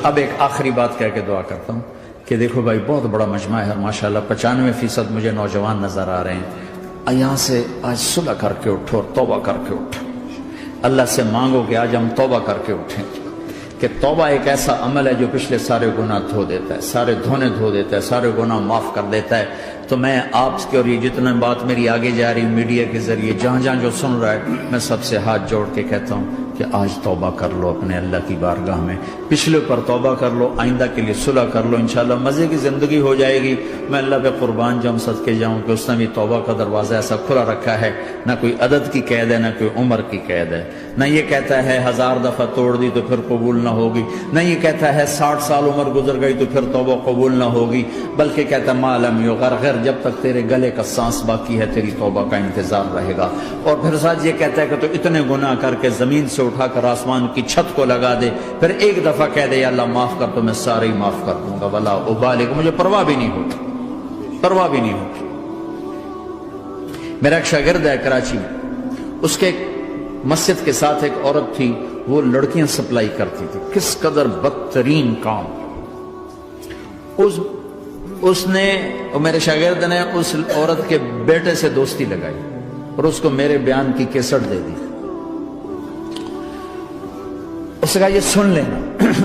اب ایک آخری بات کہہ کے دعا کرتا ہوں کہ دیکھو بھائی بہت بڑا مجمع ہے اور ماشاءاللہ 95% مجھے نوجوان نظر آ رہے ہیں. یہاں سے آج صلح کر کے اٹھو اور توبہ کر کے اٹھو. اللہ سے مانگو کہ آج ہم توبہ کر کے اٹھیں, کہ توبہ ایک ایسا عمل ہے جو پچھلے سارے گناہ دھو دیتا ہے, سارے دھونے دھو دیتا ہے, سارے گناہ معاف کر دیتا ہے. تو میں آپ کے اور یہ جتنا بات میری آگے جا رہی میڈیا کے ذریعے جہاں جہاں جو سن رہا ہے, میں سب سے ہاتھ جوڑ کے کہتا ہوں کہ آج توبہ کر لو اپنے اللہ کی بارگاہ میں, پچھلے پر توبہ کر لو, آئندہ کے لیے صلح کر لو, انشاءاللہ مزے کی زندگی ہو جائے گی. میں اللہ پہ قربان جاؤں, صدقے جاؤں کہ اس نے بھی توبہ کا دروازہ ایسا کھلا رکھا ہے, نہ کوئی عدد کی قید ہے, نہ کوئی عمر کی قید ہے, نہ یہ کہتا ہے 1000 دفعہ توڑ دی تو پھر قبول نہ ہوگی, نہ یہ کہتا ہے 60 سال عمر گزر گئی تو پھر توبہ قبول نہ ہوگی, بلکہ کہتا ہے ما لم یغرغر, جب تک تیرے گلے کا سانس باقی ہے تیری توبہ کا انتظار رہے گا. اور پھر ساتھ یہ کہتا ہے کہ تو اتنے گناہ کر کے زمین سے اٹھا کر آسمان کی چھت کو لگا دے, پھر ایک دفعہ کہہ دے یا اللہ معاف کر تو میں سارے ہی معاف کر دوں گا, ولا ابالغ, مجھے پرواہ بھی نہیں ہوتی, پرواہ بھی نہیں ہوتی. میرا ایک شاگرد ہے کراچی میں, اس کے مسجد کے ساتھ ایک عورت تھی, وہ لڑکیاں سپلائی کرتی تھی. کس قدر بدترین کام. اس نے, میرے شاگرد نے اس عورت کے بیٹے سے دوستی لگائی اور اس کو میرے بیان کی کیسٹ دے دی. اس نے کہا یہ سن لینا.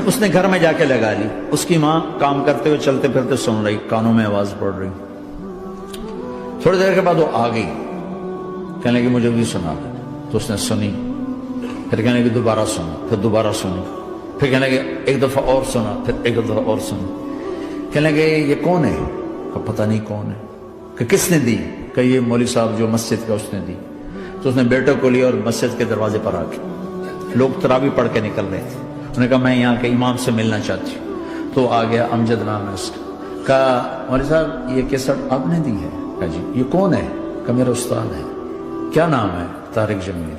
اس نے گھر میں جا کے لگا لی. اس کی ماں کام کرتے ہوئے چلتے پھرتے سن رہی, کانوں میں آواز پڑ رہی. تھوڑی دیر کے بعد وہ آ گئی, کہنے لگی مجھے بھی سنا. تو اس نے سنی, پھر کہنے لگی دوبارہ سنا, پھر دوبارہ سنی, پھر کہنے لگی ایک دفعہ اور سنا, پھر ایک دفعہ اور سنی. کہنے لگے یہ کون ہے؟ پتہ نہیں کون ہے. کہ کس نے دی؟ کہ یہ مولوی صاحب جو مسجد کا, اس نے دی. تو اس نے بیٹے کو لیا اور مسجد کے دروازے پر آ کے, لوگ تراویح پڑھ کے نکل رہے تھے, انہوں نے کہا میں یہاں کے امام سے ملنا چاہتی ہوں. تو آ گیا, امجد نام ہے اس کا. کہا مولوی صاحب یہ کیسٹ آپ نے دی ہے؟ کہا جی. یہ کون ہے؟ کہ میرا استاد ہے. کیا نام ہے؟ طارق جمیل.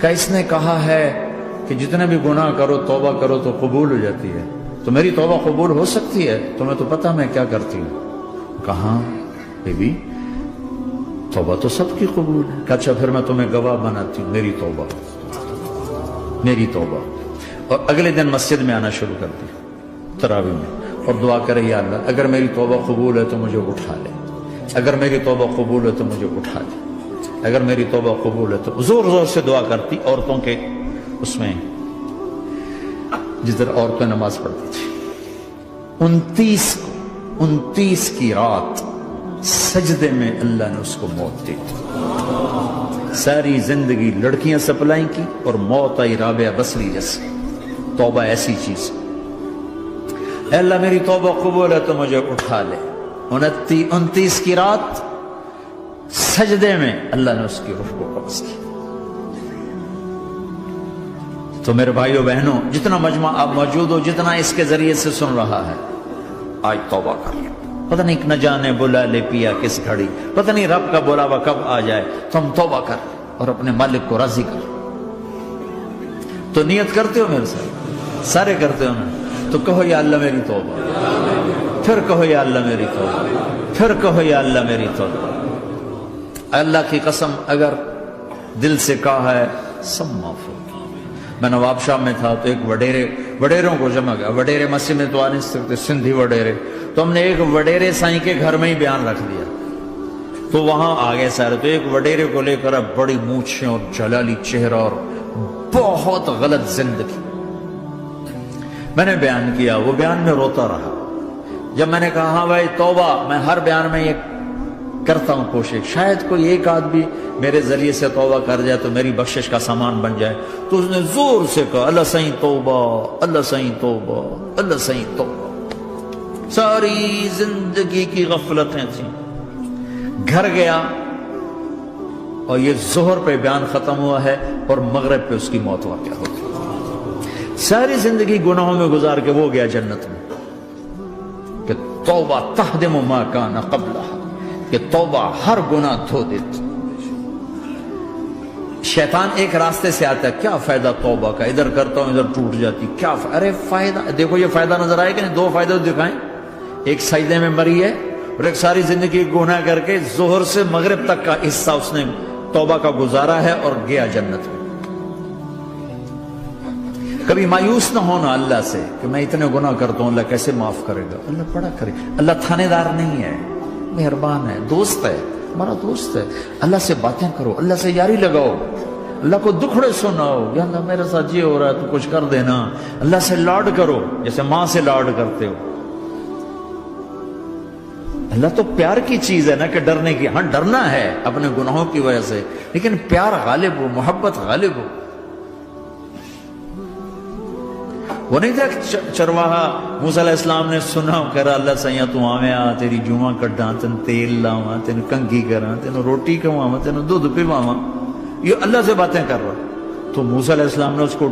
کہا اس نے کہا ہے کہ جتنے بھی گناہ کرو توبہ کرو تو قبول ہو جاتی ہے, تو میری توبہ قبول ہو سکتی ہے؟ تمہیں تو پتہ میں کیا کرتی ہوں. کہاں بی بی, توبہ تو سب کی قبول ہے. کہ اچھا پھر میں تمہیں گواہ بناتی ہوں, میری توبہ, میری توبہ. اور اگلے دن مسجد میں آنا شروع کر دی تراویح میں, اور دعا کرے یا اللہ اگر میری توبہ قبول ہے تو مجھے اٹھا لے, اگر میری توبہ قبول ہے تو مجھے اٹھا لے, اگر میری توبہ قبول ہے تو. زور زور سے دعا کرتی عورتوں کے اس میں, جس طرح عورتیں نماز پڑھتی تھی. 29 کی رات سجدے میں اللہ نے اس کو موت دی. ساری زندگی لڑکیاں سپلائی کی اور موت آئی رابعہ بصری جیسی. توبہ ایسی چیز, اے اللہ میری توبہ قبول ہے تو مجھے اٹھا لے. 29 کی رات سجدے میں اللہ نے اس کی روح کو قبض کی. تو میرے بھائیو بہنوں, جتنا مجمع آپ موجود ہو, جتنا اس کے ذریعے سے سن رہا ہے, آج توبہ کر لیں. پتہ نہیں نہ جانے بلا لے پیا کس گھڑی, پتہ نہیں رب کا بلاوا کب آ جائے. تو ہم توبہ کر اور اپنے مالک کو راضی کر. تو نیت کرتے ہو میرے ساتھ, سارے کرتے ہو نا, تو کہو یا اللہ میری توبہ, پھر کہو یا اللہ میری توبہ, پھر کہو یا اللہ میری توبہ. اللہ کی قسم اگر دل سے کہا ہے سب معاف ہو. میں نواب شاہ میں تھا تو ایک وڈیروں کو جمع گیا. وڈیرے مسجد میں تو آ نہیں سکتے, سندھی وڈیرے, تو ہم نے ایک وڈیرے سائیں کے گھر میں ہی بیان رکھ دیا. تو وہاں آگے سارے, تو ایک وڈیرے کو لے کر بڑی مونچھیں اور جلالی چہرہ اور بہت غلط زندگی. میں نے بیان کیا, وہ بیان میں روتا رہا. جب میں نے کہا ہاں بھائی توبہ, میں ہر بیان میں یہ کرتا ہوں کوشش, شاید کوئی ایک آدمی میرے ذریعے سے توبہ کر جائے تو میری بخشش کا سامان بن جائے. تو اس نے زور سے کہا اللہ سائیں توبہ, اللہ سائیں توبہ, اللہ سائیں توبہ. ساری زندگی کی غفلتیں تھیں. گھر گیا اور یہ ظہر پہ بیان ختم ہوا ہے اور مغرب پہ اس کی موت واقع ہوتی. ساری زندگی گناہوں میں گزار کے وہ گیا جنت میں. کہ توبہ تہدم ما کان قبلہا, کہ توبہ ہر گناہ دھو دیتی. شیطان ایک راستے سے آتا ہے, کیا فائدہ توبہ کا, ادھر کرتا ہوں ادھر ٹوٹ جاتی, کیا ارے فائدہ, دیکھو یہ فائدہ نظر آئے کہ نہیں, 2 فائدے دکھائیں. ایک سجدے میں مری ہے اور ایک ساری زندگی گناہ کر کے ظہر سے مغرب تک کا حصہ اس نے توبہ کا گزارا ہے اور گیا جنت میں. کبھی مایوس نہ ہونا اللہ سے کہ میں اتنے گناہ کرتا ہوں، اللہ کیسے معاف کرے گا؟ اللہ بڑا کرے. اللہ تھانے دار نہیں ہے، مہربان ہے، دوست ہے، ہمارا دوست ہے. اللہ سے باتیں کرو، اللہ سے یاری لگاؤ، اللہ کو دکھڑے سناؤ، یا اللہ میرے ساتھ یہ ہو رہا ہے تو کچھ کر دینا. اللہ سے لاڈ کرو جیسے ماں سے لاڈ کرتے ہو. اللہ تو پیار کی چیز ہے نا کہ ڈرنے کی. ہاں ڈرنا ہے اپنے گناہوں کی وجہ سے، لیکن پیار غالب ہو، محبت غالب ہو. وہ نہیں تھا چرواہا موسیٰ علیہ السلام نے سنا، کہہ رہا اللہ سیاں تو آویں آ تیری جوہاں کڈاں، تین تیل لاواں، تین کنگھی کراں، تین روٹی کھواواں، تین دودھ پلاواں. یہ اللہ سے باتیں کر رہا. تو موسیٰ علیہ السلام نے اس کو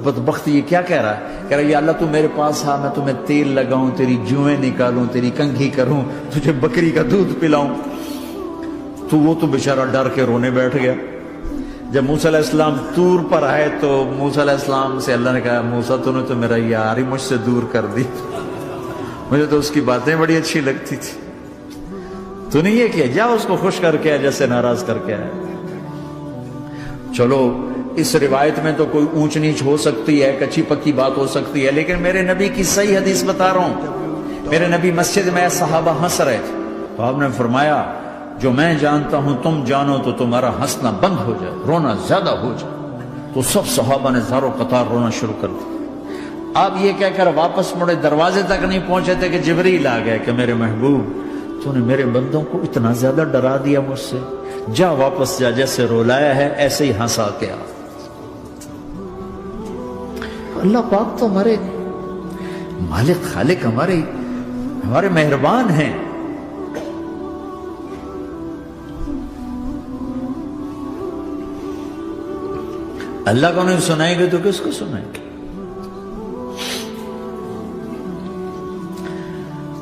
بدبخت یہ کیا کہہ رہا ہے؟ کہہ رہا ہے یا اللہ تو میرے پاس آ، میں تمہیں تیل لگاؤں، تیری جوئیں نکالوں، تیری کنگھی کروں، تجھے بکری کا دودھ پلاؤں. تو وہ تو بیچارہ ڈر کے رونے بیٹھ گیا. جب موسیٰ علیہ السلام طور پر آئے تو موسیٰ علیہ السلام سے اللہ نے کہا موسیٰ تو نے تو میرا یار ہی مجھ سے دور کر دی، مجھے تو اس کی باتیں بڑی اچھی لگتی تھی. تو نے یہ کیا، جا اس کو خوش کر کے جیسے ناراض کر کے آئے. چلو اس روایت میں تو کوئی اونچ نیچ ہو سکتی ہے، کچی پکی بات ہو سکتی ہے، لیکن میرے نبی کی صحیح حدیث بتا رہا ہوں. میرے نبی مسجد میں صحابہ ہنس رہے تھے تو آپ نے فرمایا جو میں جانتا ہوں تم جانو تو تمہارا ہنسنا بند ہو جائے، رونا زیادہ ہو جائے. تو سب صحابہ نے زاروں قطار رونا شروع کر دیا. آپ یہ کہہ کر واپس مڑے، دروازے تک نہیں پہنچے تھے کہ جبریل آ گئے کہ میرے محبوب تو نے میرے بندوں کو اتنا زیادہ ڈرا دیا مجھ سے، جا واپس جا، جیسے رولایا ہے ایسے ہی ہنسا کے آ. اللہ پاک تو ہمارے مالک خالق، ہمارے مہربان ہیں. اللہ کو نہیں سنائیں گے تو کس کو سنائیں گے؟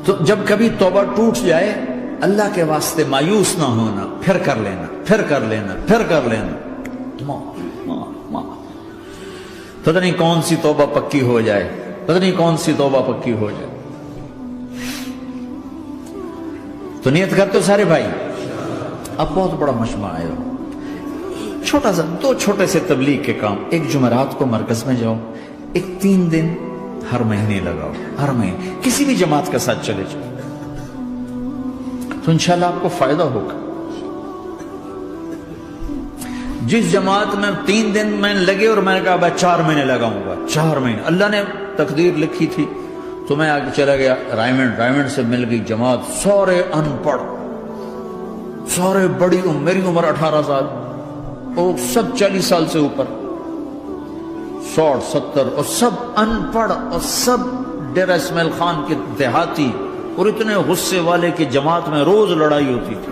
تو جب کبھی توبہ ٹوٹ جائے اللہ کے واسطے مایوس نہ ہونا، پھر کر لینا، پھر کر لینا، پھر کر لینا. پتہ نہیں کون سی توبہ پکی ہو جائے، پتہ نہیں کون سی توبہ پکی ہو جائے. تو نیت کرتے ہو سارے بھائی؟ اب بہت بڑا مجمع آئے ہو، چھوٹا سا دو چھوٹے سے تبلیغ کے کام. ایک جمعرات کو مرکز میں جاؤ، ایک 3 دن ہر مہینے لگاؤ، ہر مہینے کسی بھی جماعت کے ساتھ چلے جاؤ تو انشاءاللہ آپ کو فائدہ ہوگا. جس جماعت میں 3 دن میں لگے اور میں نے کہا 4 مہینے لگاؤں گا، 4 مہینے اللہ نے تقدیر لکھی تھی تو میں آگے چلا گیا رائمنڈ سے مل گئی جماعت، سارے ان پڑھ، سارے بڑی عمر، میری عمر 18 سال اور سب 40 سال سے اوپر، 60 70 اور سب ان پڑھ اور سب ڈیرہ اسماعیل خان کے دیہاتی، اور اتنے غصے والے کہ جماعت میں روز لڑائی ہوتی تھی.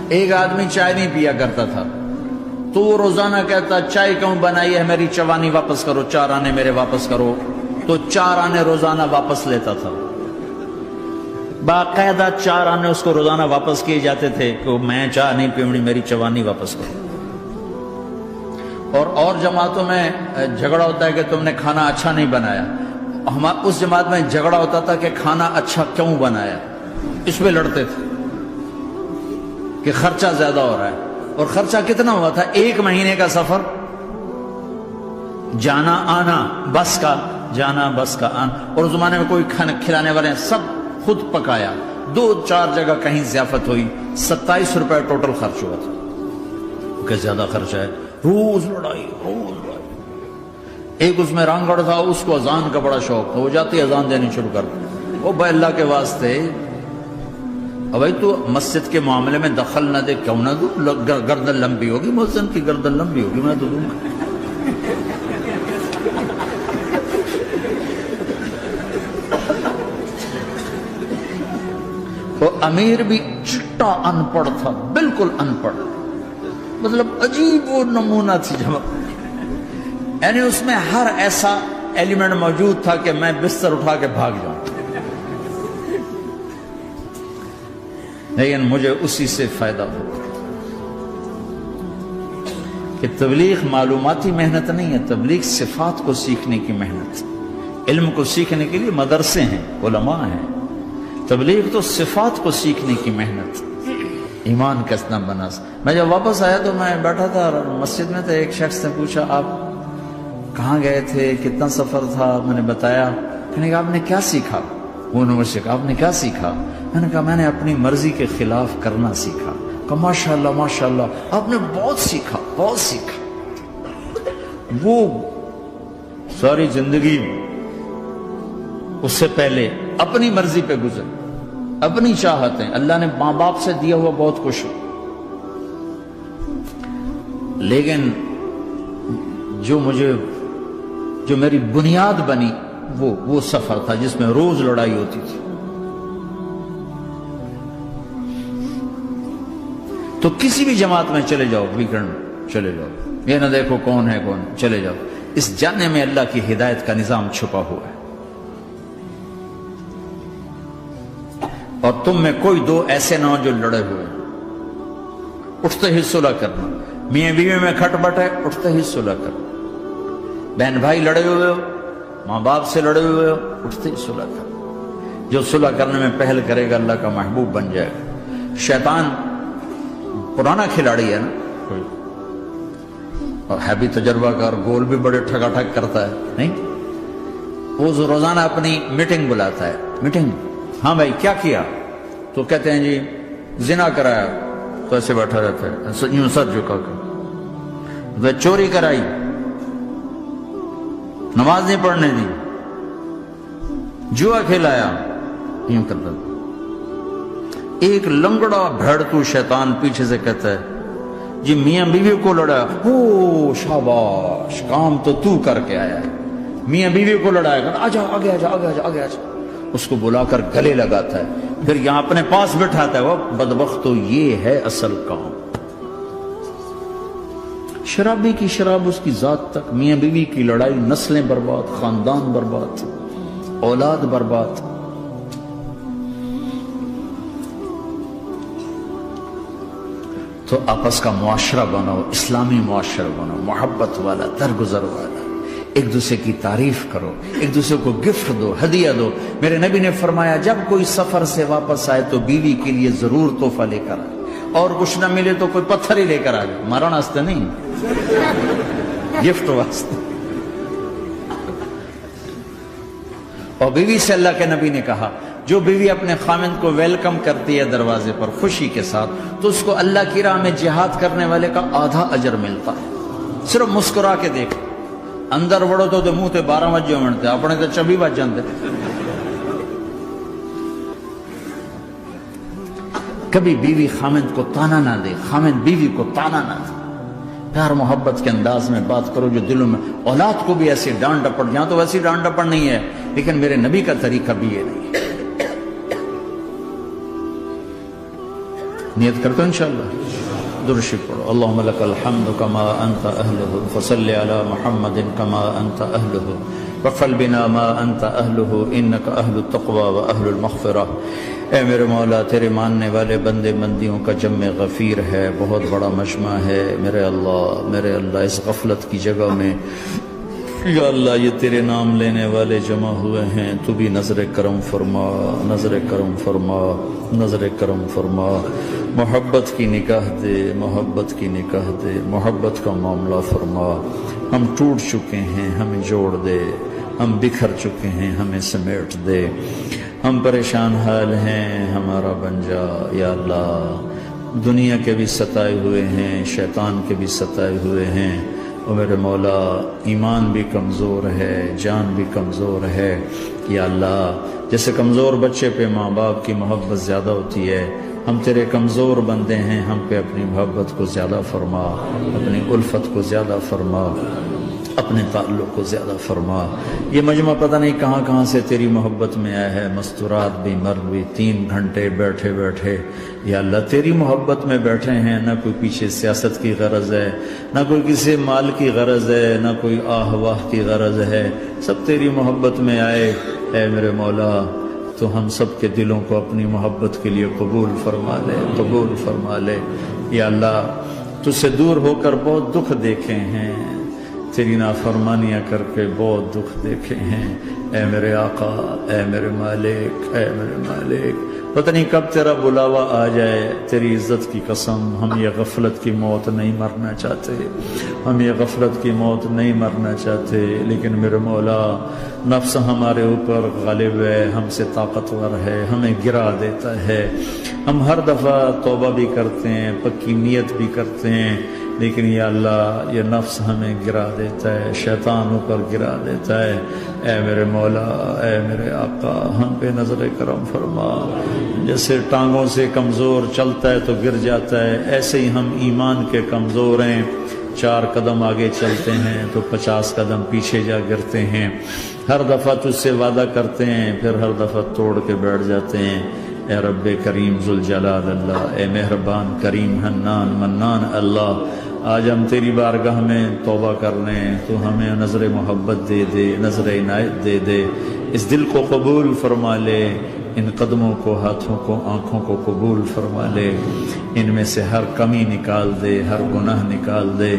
ایک آدمی چائے نہیں پیا کرتا تھا تو وہ روزانہ کہتا چائے کیوں بنائی ہے، میری چوانی واپس کرو، 4 آنے میرے واپس کرو. تو 4 آنے روزانہ واپس لیتا تھا، باقاعدہ 4 آنے اس کو روزانہ واپس کیے جاتے تھے کہ میں چائے نہیں پیونی، میری چوانی واپس کرو. اور جماعتوں میں جھگڑا ہوتا ہے کہ تم نے کھانا اچھا نہیں بنایا. اس جماعت میں جھگڑا ہوتا تھا کہ کھانا اچھا کیوں بنایا، اس پہ لڑتے تھے کہ خرچہ زیادہ ہو رہا ہے. اور خرچہ کتنا ہوا تھا؟ 1 مہینے کا سفر، جانا آنا بس کا، جانا بس کا آنا. اور اس زمانے میں کوئی کھانا کھلانے والے ہیں، سب خود پکایا. 2-4 جگہ کہیں ضیافت ہوئی، 27 روپے ٹوٹل خرچ ہوا تھا. کہ زیادہ خرچہ ہے، روز لڑائی، روز لڑائی. ایک اس میں رانگڑ تھا، اس کو اذان کا بڑا شوق تھا، وہ جاتی اذان دینی شروع کر دی. وہ بھائی اللہ کے واسطے بھائی تو مسجد کے معاملے میں دخل نہ دے، کیوں نہ دوں؟ گردن لمبی ہوگی، مؤذن کی گردن لمبی ہوگی، میں تو دوں گا. وہ امیر بھی چٹا ان پڑھ تھا، بالکل ان پڑھ، مطلب عجیب وہ نمونہ تھی جماعت. یعنی اس میں ہر ایسا ایلیمنٹ موجود تھا کہ میں بستر اٹھا کے بھاگ جاؤں، لیکن مجھے اسی سے فائدہ ہو کہ تبلیغ معلوماتی محنت نہیں ہے، تبلیغ صفات کو سیکھنے کی محنت. علم کو سیکھنے کے لیے مدرسے ہیں، علماء ہیں، تبلیغ تو صفات کو سیکھنے کی محنت. ایمان کسنا بنا. میں جب واپس آیا تو میں بیٹھا تھا مسجد میں، تو ایک شخص نے پوچھا آپ کہاں گئے تھے، کتنا سفر تھا؟ میں نے بتایا. کہنے کہا آپ نے کیا سیکھا؟ وہ نے مجھ سے کہا آپ نے کیا سیکھا؟ میں نے کہا میں نے اپنی مرضی کے خلاف کرنا سیکھا. کہا ماشاءاللہ ماشاءاللہ آپ نے بہت سیکھا، بہت سیکھا. وہ ساری زندگی اس سے پہلے اپنی مرضی پہ گزر، اپنی چاہتیں، اللہ نے ماں باپ سے دیا ہوا بہت کچھ، لیکن جو میری بنیاد بنی وہ سفر تھا جس میں روز لڑائی ہوتی تھی. تو کسی بھی جماعت میں چلے جاؤ، ویکنڈ چلے جاؤ، یہ نہ دیکھو کون ہے کون، چلے جاؤ. اس جانے میں اللہ کی ہدایت کا نظام چھپا ہوا ہے. اور تم میں کوئی دو ایسے نہ ہو جو لڑے ہوئے، اٹھتے ہی صلح کرنا. میاں بیوی میں کھٹ بٹ ہے، اٹھتے ہی صلح کرنا. بہن بھائی لڑے ہوئے ہو، ماں باپ سے لڑے ہوئے ہو، اٹھتے ہی صلح کرنا. جو صلح کرنے میں پہل کرے گا اللہ کا محبوب بن جائے گا. شیطان پرانا کھلاڑی ہے نا کوئی، اور ہے بھی تجربہ کار، گول بھی بڑے ٹھگا ٹھگ کرتا ہے نہیں. وہ روزانہ اپنی میٹنگ بلاتا ہے. میٹنگ، ہاں بھائی کیا کیا؟ تو کہتے ہیں جی زنا کرایا، تو ایسے بیٹھا رہتا ہے یوں سر جھکا کر. چوری کرائی، نماز نہیں پڑھنے دی، جوا کھلایا، یوں کرتا. ایک لنگڑا بھیڑتو شیطان پیچھے سے کہتا ہے جی میاں بیوی کو لڑایا، او شاباش کام تو کر کے آیا ہے. میاں بیوی کو لڑایا، آجا آگے آجا آگے آجا آگے آجا. اس کو بلا کر گلے لگاتا ہے، پھر یہاں اپنے پاس بٹھاتا ہے. وہ بدبختو یہ ہے اصل کام. شرابی کی شراب اس کی ذات تک، میاں بیوی کی لڑائی، نسلیں برباد، خاندان برباد، اولاد برباد. تو آپس کا معاشرہ بناؤ، اسلامی معاشرہ بناؤ، محبت والا، درگزر والا. ایک دوسرے کی تعریف کرو، ایک دوسرے کو گفٹ دو، ہدیہ دو. میرے نبی نے فرمایا جب کوئی سفر سے واپس آئے تو بیوی کے لیے ضرور تحفہ لے کر آئے، اور کچھ نہ ملے تو کوئی پتھر ہی لے کر آئے. مارا واسطے نہیں، گفٹ واسطے. اور بیوی سے اللہ کے نبی نے کہا جو بیوی اپنے خامند کو ویلکم کرتی ہے دروازے پر خوشی کے ساتھ، تو اس کو اللہ کی راہ میں جہاد کرنے والے کا آدھا اجر ملتا ہے. صرف مسکرا کے دیکھ. اندر وڑو تو منہ تے 12 بجے منتے، اپنے تو 24 بج جاندے. کبھی بیوی خامند کو تانا نہ دے، خامند بیوی کو تانا نہ دے. پیار محبت کے انداز میں بات کرو جو دلوں میں. اولاد کو بھی ایسی ڈانٹ ڈپٹ، یہاں تو ویسی ڈانٹ ڈپٹ نہیں ہے، لیکن میرے نبی کا طریقہ بھی یہ نہیں ہے. نیت کرتے ہو انشاءاللہ. درشی پڑھو. اللہم لک الحمد کما انت اہلہ فصل علی محمد کما انت اہلہ وقفل بنا ما انت اہلہ انک اہل التقوی و اہل المغفرہ. اے میرے مولا تیرے ماننے والے بندے بندیوں کا جمع غفیر ہے، بہت بڑا مجمع ہے. میرے اللہ اس غفلت کی جگہ میں یا اللہ یہ تیرے نام لینے والے جمع ہوئے ہیں، تو بھی نظر کرم فرما، نظر کرم فرما، نظر کرم فرما. محبت کی نکاح دے، محبت کی نکاح دے، محبت کا معاملہ فرما. ہم ٹوٹ چکے ہیں، ہمیں جوڑ دے. ہم بکھر چکے ہیں، ہمیں سمیٹ دے. ہم پریشان حال ہیں، ہمارا بن جا یا اللہ. دنیا کے بھی ستائے ہوئے ہیں، شیطان کے بھی ستائے ہوئے ہیں. اور میرے مولا ایمان بھی کمزور ہے، جان بھی کمزور ہے یا اللہ. جیسے کمزور بچے پہ ماں باپ کی محبت زیادہ ہوتی ہے، ہم تیرے کمزور بندے ہیں، ہم پہ اپنی محبت کو زیادہ فرما، اپنی الفت کو زیادہ فرما، اپنے تعلق کو زیادہ فرما. یہ مجمع پتہ نہیں کہاں کہاں سے تیری محبت میں آیا ہے. مستورات بھی، مرد بھی، 3 گھنٹے بیٹھے بیٹھے یا اللہ تیری محبت میں بیٹھے ہیں. نہ کوئی پیچھے سیاست کی غرض ہے، نہ کوئی کسی مال کی غرض ہے، نہ کوئی آہ واہ کی غرض ہے. سب تیری محبت میں آئے. اے میرے مولا تو ہم سب کے دلوں کو اپنی محبت کے لیے قبول فرما لے، قبول فرما لے. یا اللہ تجھ سے دور ہو کر بہت دکھ دیکھے ہیں، تیری نافرمانیاں کر کے بہت دکھ دیکھے ہیں، اے میرے آقا، اے میرے مالک، اے میرے مالک، پتہ نہیں کب تیرا بلاوا آ جائے، تیری عزت کی قسم ہم یہ غفلت کی موت نہیں مرنا چاہتے، ہم یہ غفلت کی موت نہیں مرنا چاہتے، لیکن میرے مولا نفس ہمارے اوپر غالب ہے، ہم سے طاقتور ہے، ہمیں گرا دیتا ہے، ہم ہر دفعہ توبہ بھی کرتے ہیں، پکی نیت بھی کرتے ہیں، لیکن یا اللہ یہ نفس ہمیں گرا دیتا ہے، شیطان اوپر گرا دیتا ہے۔ اے میرے مولا، اے میرے آقا، ہم پہ نظر کرم فرما، جیسے ٹانگوں سے کمزور چلتا ہے تو گر جاتا ہے، ایسے ہی ہم ایمان کے کمزور ہیں، 4 قدم آگے چلتے ہیں تو 50 قدم پیچھے جا گرتے ہیں، ہر دفعہ تجھ سے وعدہ کرتے ہیں پھر ہر دفعہ توڑ کے بیٹھ جاتے ہیں۔ اے رب کریم ذوالجلال اللہ، اے مہربان کریم حنان منان اللہ، آج ہم تیری بارگاہ میں توبہ کر رہے ہیں، تو ہمیں نظر محبت دے دے، نظر عنایت دے دے، اس دل کو قبول فرما لے، ان قدموں کو، ہاتھوں کو، آنکھوں کو قبول فرما لے، ان میں سے ہر کمی نکال دے، ہر گناہ نکال دے،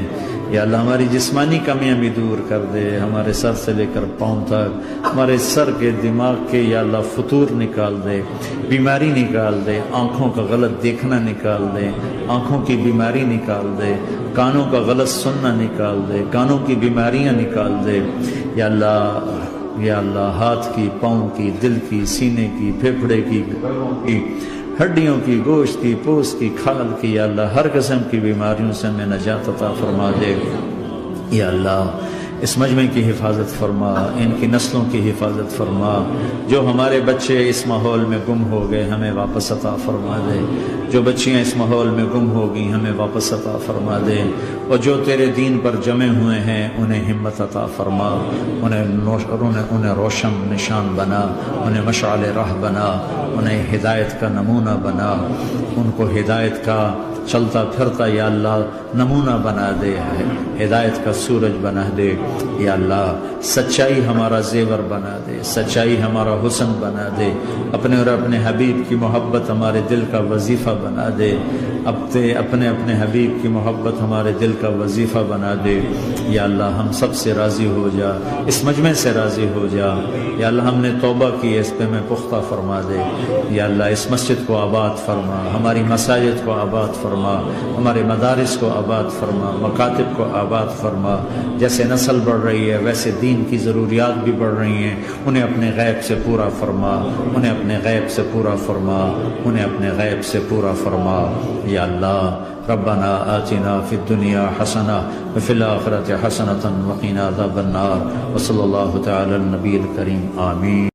یا اللہ ہماری جسمانی کمیاں بھی دور کر دے، ہمارے سر سے لے کر پاؤں تک، ہمارے سر کے دماغ کے یا اللہ فطور نکال دے، بیماری نکال دے، آنکھوں کا غلط دیکھنا نکال دے، آنکھوں کی بیماری نکال دے، کانوں کا غلط سننا نکال دے، کانوں کی بیماریاں نکال دے، یا اللہ، یا اللہ ہاتھ کی، پاؤں کی، دل کی، سینے کی، پھیپھڑے کی، گردوں کی، ہڈیوں کی، گوشت کی، پوست کی، کھال کی، یا اللہ ہر قسم کی بیماریوں سے ہمیں نجات عطا فرما دے، یا اللہ اس مجمع کی حفاظت فرما، ان کی نسلوں کی حفاظت فرما، جو ہمارے بچے اس ماحول میں گم ہو گئے ہمیں واپس عطا فرما دے، جو بچیاں اس ماحول میں گم ہو گئی ہمیں واپس عطا فرما دے، اور جو تیرے دین پر جمے ہوئے ہیں انہیں ہمت عطا فرما، انہیں روشن نشان بنا، انہیں مشعل راہ بنا، انہیں ہدایت کا نمونہ بنا، ان کو ہدایت کا چلتا پھرتا یا اللہ نمونہ بنا دے، ہدایت کا سورج بنا دے، یا اللہ سچائی ہمارا زیور بنا دے، سچائی ہمارا حسن بنا دے، اپنے اور اپنے حبیب کی محبت ہمارے دل کا وظیفہ بنا دے، اپنے حبیب کی محبت ہمارے دل کا وظیفہ بنا دے، یا اللہ ہم سب سے راضی ہو جا، اس مجمع سے راضی ہو جا، یا اللہ ہم نے توبہ کی، اس پہ میں پختہ فرما دے، یا اللہ اس مسجد کو آباد فرما، ہماری مساجد کو آباد فرما، ہمارے مدارس کو آباد فرما، مکاتب کو آباد فرما، جیسے نسل بڑھ رہی ہے ویسے دین کی ضروریات بھی بڑھ رہی ہیں، انہیں اپنے غیب سے پورا فرما، انہیں اپنے غیب سے پورا فرما، انہیں اپنے غیب سے پورا فرما، یا اللہ ربنا آتنا فی الدنیا حسنہ وفی الآخرۃ حسنۃ وقنا عذاب النار، وصلی اللہ تعالی النبی الکریم، آمین۔